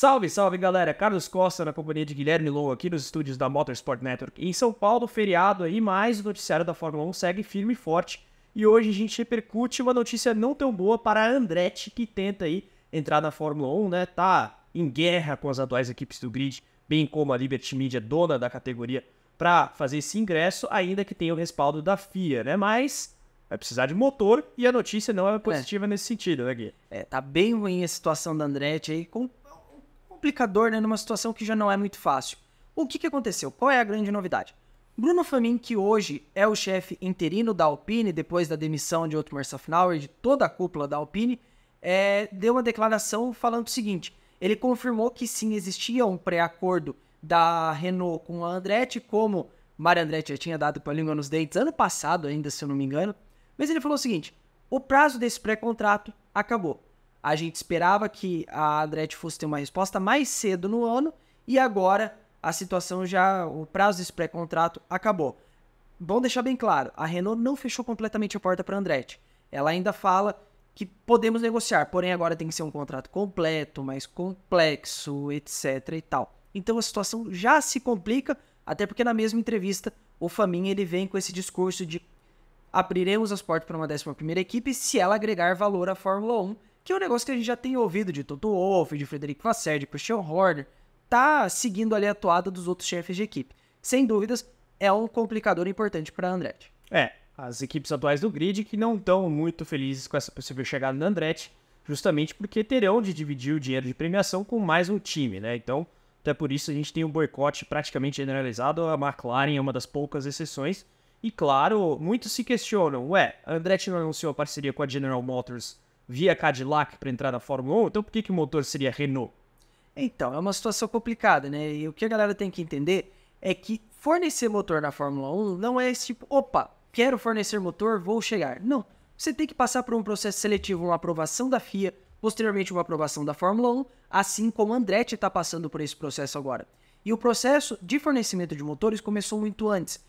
Salve, salve galera, Carlos Costa na companhia de Guilherme Lou aqui nos estúdios da Motorsport Network em São Paulo, feriado aí, mas o noticiário da Fórmula 1 segue firme e forte e hoje a gente repercute uma notícia não tão boa para a Andretti que tenta aí entrar na Fórmula 1, né, tá em guerra com as atuais equipes do grid, bem como a Liberty Media, dona da categoria, para fazer esse ingresso, ainda que tenha o respaldo da FIA, né, mas vai precisar de motor e a notícia não é positiva nesse sentido, né, Gui? Tá bem ruim a situação da Andretti aí, complicador, né, numa situação que já não é muito fácil. O que aconteceu? Qual é a grande novidade? Bruno Famin, que hoje é o chefe interino da Alpine, depois da demissão de Otmar Szafnauer e de toda a cúpula da Alpine, deu uma declaração falando o seguinte: ele confirmou que sim, existia um pré-acordo da Renault com a Andretti, como Mário Andretti já tinha dado com a língua nos dentes ano passado ainda, se eu não me engano, mas ele falou o seguinte: o prazo desse pré-contrato acabou. A gente esperava que a Andretti fosse ter uma resposta mais cedo no ano e agora a situação o prazo desse pré-contrato acabou. Bom deixar bem claro, a Renault não fechou completamente a porta para a Andretti. Ela ainda fala que podemos negociar, porém agora tem que ser um contrato completo, mais complexo, etc e tal. Então a situação já se complica, até porque na mesma entrevista o Famin ele vem com esse discurso de abriremos as portas para uma 11ª equipe se ela agregar valor à Fórmula 1, que é um negócio que a gente já tem ouvido de Toto Wolff, de Frederico Vasseur, de Christian Horner, tá seguindo ali a toada dos outros chefes de equipe. Sem dúvidas, é um complicador importante para a Andretti. As equipes atuais do grid que não estão muito felizes com essa possível chegada da Andretti, justamente porque terão de dividir o dinheiro de premiação com mais um time, né? Então, até por isso a gente tem um boicote praticamente generalizado, a McLaren é uma das poucas exceções. E claro, muitos se questionam, a Andretti não anunciou a parceria com a General Motors via Cadillac para entrar na Fórmula 1, então por que o motor seria Renault? Então, é uma situação complicada, né? E o que a galera tem que entender é que fornecer motor na Fórmula 1 não é esse tipo, opa, quero fornecer motor, vou chegar. Não, você tem que passar por um processo seletivo, uma aprovação da FIA, posteriormente uma aprovação da Fórmula 1, assim como a Andretti está passando por esse processo agora. E o processo de fornecimento de motores começou muito antes.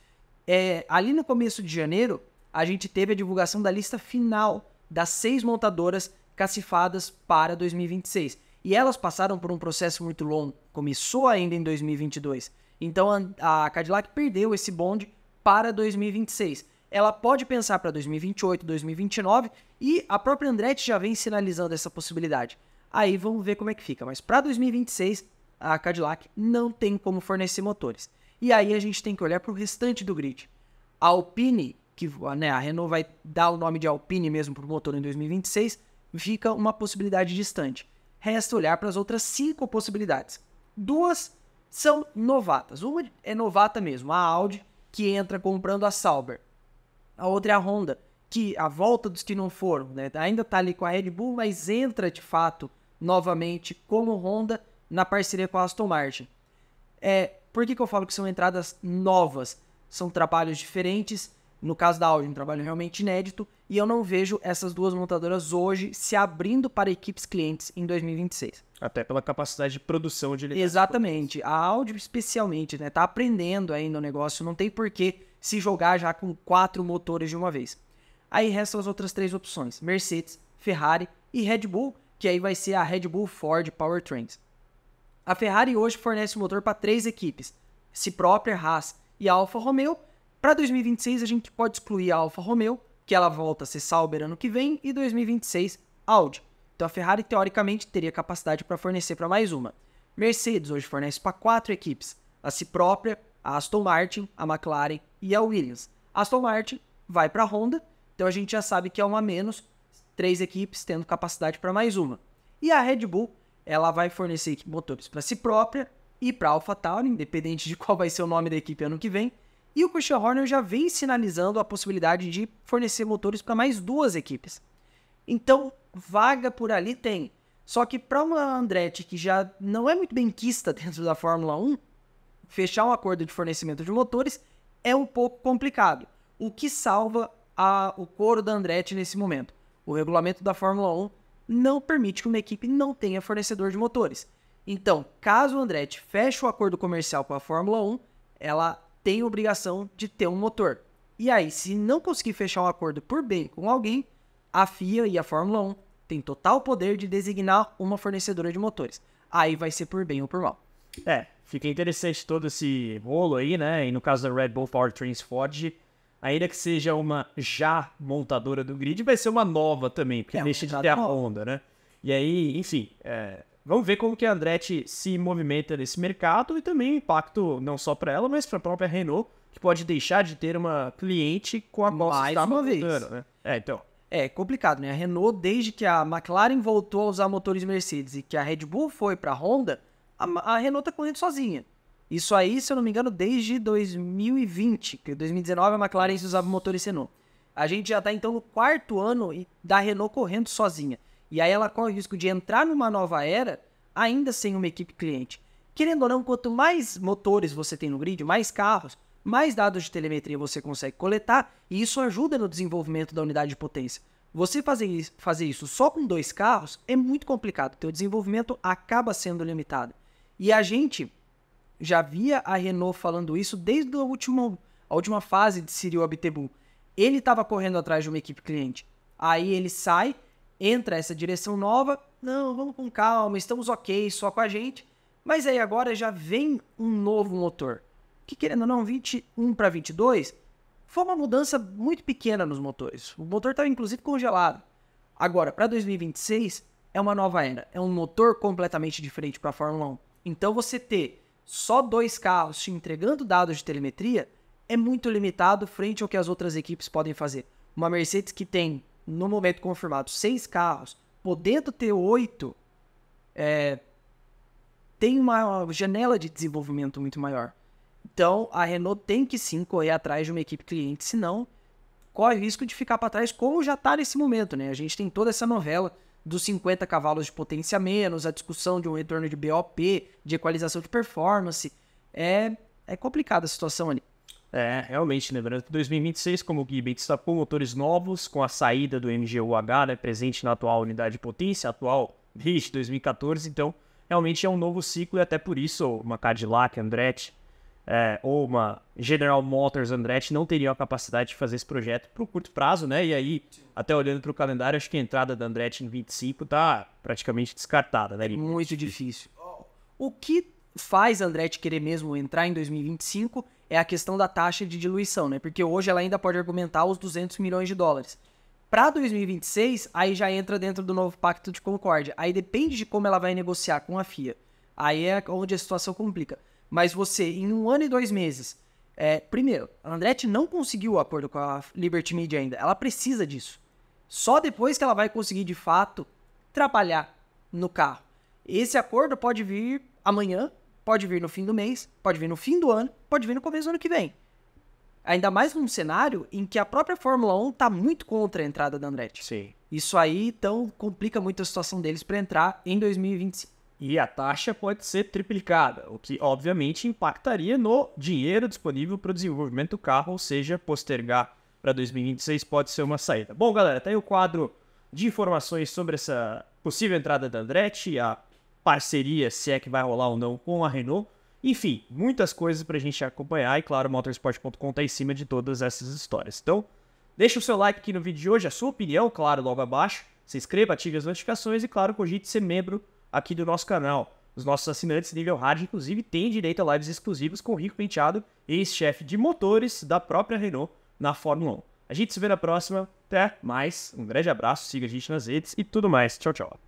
Ali no começo de janeiro, a gente teve a divulgação da lista final das 6 montadoras cacifadas para 2026. E elas passaram por um processo muito longo, começou ainda em 2022. Então a Cadillac perdeu esse bonde para 2026. Ela pode pensar para 2028, 2029 e a própria Andretti já vem sinalizando essa possibilidade. Aí vamos ver como é que fica. Mas para 2026, a Cadillac não tem como fornecer motores. E aí a gente tem que olhar para o restante do grid. A Alpine, que a Renault vai dar o nome de Alpine mesmo para o motor em 2026, fica uma possibilidade distante. Resta olhar para as outras 5 possibilidades. 2 são novatas. Uma é novata mesmo, a Audi, que entra comprando a Sauber. A outra é a Honda, que a volta dos que não foram, né, ainda está ali com a Red Bull, mas entra de fato novamente como Honda na parceria com a Aston Martin. Por que eu falo que são entradas novas? São trabalhos diferentes. No caso da Audi, um trabalho realmente inédito. E eu não vejo essas 2 montadoras hoje se abrindo para equipes clientes em 2026. Até pela capacidade de produção de unidades. Exatamente. A Audi especialmente, né, tá aprendendo ainda o negócio. Não tem por que se jogar já com 4 motores de uma vez. Aí restam as outras 3 opções. Mercedes, Ferrari e Red Bull, que aí vai ser a Red Bull Ford Powertrains. A Ferrari hoje fornece o motor para 3 equipes, si própria, Haas e a Alfa Romeo. Para 2026 a gente pode excluir a Alfa Romeo, que ela volta a ser Sauber ano que vem, e 2026 Audi. Então a Ferrari teoricamente teria capacidade para fornecer para mais uma. Mercedes hoje fornece para 4 equipes, a si própria, a Aston Martin, a McLaren e a Williams. A Aston Martin vai para a Honda, então a gente já sabe que é uma menos, 3 equipes tendo capacidade para mais uma. E a Red Bull, ela vai fornecer motores para si própria e para a AlphaTauri, independente de qual vai ser o nome da equipe ano que vem. E o Christian Horner já vem sinalizando a possibilidade de fornecer motores para mais 2 equipes. Então, vaga por ali tem. Só que para uma Andretti que já não é muito benquista dentro da Fórmula 1, fechar um acordo de fornecimento de motores é um pouco complicado. O que salva o couro da Andretti nesse momento? O regulamento da Fórmula 1 não permite que uma equipe não tenha fornecedor de motores. Então, caso a Andretti feche o acordo comercial com a Fórmula 1, ela tem a obrigação de ter um motor. E aí, se não conseguir fechar um acordo por bem com alguém, a FIA e a Fórmula 1 têm total poder de designar uma fornecedora de motores. aí vai ser por bem ou por mal. Fica interessante todo esse rolo aí, né? E no caso da Red Bull Powertrains Ford, ainda que seja uma já montadora do grid, vai ser uma nova também, porque deixa de ter a Honda, né? E aí, enfim, vamos ver como que a Andretti se movimenta nesse mercado e também o impacto não só para ela, mas para a própria Renault, que pode deixar de ter uma cliente com a qual mais uma vez, né? Então. É complicado, né? A Renault, desde que a McLaren voltou a usar motores Mercedes e que a Red Bull foi para a Honda, a Renault tá correndo sozinha. Isso aí, se eu não me engano, desde 2020, porque em 2019 a McLaren usava motores Renault. A gente já tá então no 4º ano da Renault correndo sozinha. E aí ela corre o risco de entrar numa nova era, ainda sem uma equipe cliente. Querendo ou não, quanto mais motores você tem no grid, mais carros, mais dados de telemetria você consegue coletar, e isso ajuda no desenvolvimento da unidade de potência. Você fazer isso só com 2 carros é muito complicado, teu desenvolvimento acaba sendo limitado. E a gente já via a Renault falando isso desde a última fase de Cyril Abiteboul. Ele estava correndo atrás de uma equipe cliente. Aí ele sai, entra essa direção nova, não, vamos com calma, estamos ok, só com a gente. Mas aí agora já vem um novo motor. Que querendo ou não, 21 para 22, foi uma mudança muito pequena nos motores. O motor estava inclusive congelado. Agora, para 2026, é uma nova era. É um motor completamente diferente para a Fórmula 1. Então você ter só 2 carros te entregando dados de telemetria é muito limitado frente ao que as outras equipes podem fazer. Uma Mercedes que tem, no momento confirmado, 6 carros, podendo ter 8, tem uma janela de desenvolvimento muito maior. Então, a Renault tem que sim correr atrás de uma equipe cliente, senão corre o risco de ficar para trás, como já está nesse momento, né? A gente tem toda essa novela dos 50 cavalos de potência a menos, a discussão de um retorno de BOP, de equalização de performance. É complicada a situação ali. Realmente, lembrando que 2026, como o Gui bem destacou, motores novos, com a saída do MGU-H, né, presente na atual unidade de potência, atual desde 2014, então realmente é um novo ciclo e até por isso uma Cadillac Andretti ou uma General Motors Andretti não teriam a capacidade de fazer esse projeto para o curto prazo, né? E aí, até olhando para o calendário, acho que a entrada da Andretti em 25 está praticamente descartada, né? Muito difícil. O que faz a Andretti querer mesmo entrar em 2025 é a questão da taxa de diluição, né? Porque hoje ela ainda pode argumentar os 200 milhões de dólares. Para 2026, aí já entra dentro do novo Pacto de Concórdia. Aí depende de como ela vai negociar com a FIA. Aí é onde a situação complica. Mas você, em 1 ano e 2 meses... primeiro, a Andretti não conseguiu o acordo com a Liberty Media ainda. Ela precisa disso. Só depois que ela vai conseguir, de fato, trabalhar no carro. Esse acordo pode vir amanhã, pode vir no fim do mês, pode vir no fim do ano, pode vir no começo do ano que vem. Ainda mais num cenário em que a própria Fórmula 1 está muito contra a entrada da Andretti. Sim. Isso aí, então, complica muito a situação deles para entrar em 2025. E a taxa pode ser triplicada, o que obviamente impactaria no dinheiro disponível para o desenvolvimento do carro, ou seja, postergar para 2026 pode ser uma saída. Bom, galera, tá aí o quadro de informações sobre essa possível entrada da Andretti, a parceria, se é que vai rolar ou não, com a Renault. Enfim, muitas coisas para a gente acompanhar e, claro, o motorsport.com está em cima de todas essas histórias. Então, deixa o seu like aqui no vídeo de hoje, a sua opinião, claro, logo abaixo. Se inscreva, ative as notificações e, claro, cogite ser membro aqui do nosso canal. Os nossos assinantes nível hard, inclusive, têm direito a lives exclusivas com o Rico Penteado, ex-chefe de motores da própria Renault na Fórmula 1. A gente se vê na próxima. Até mais. Um grande abraço, siga a gente nas redes e tudo mais. Tchau, tchau.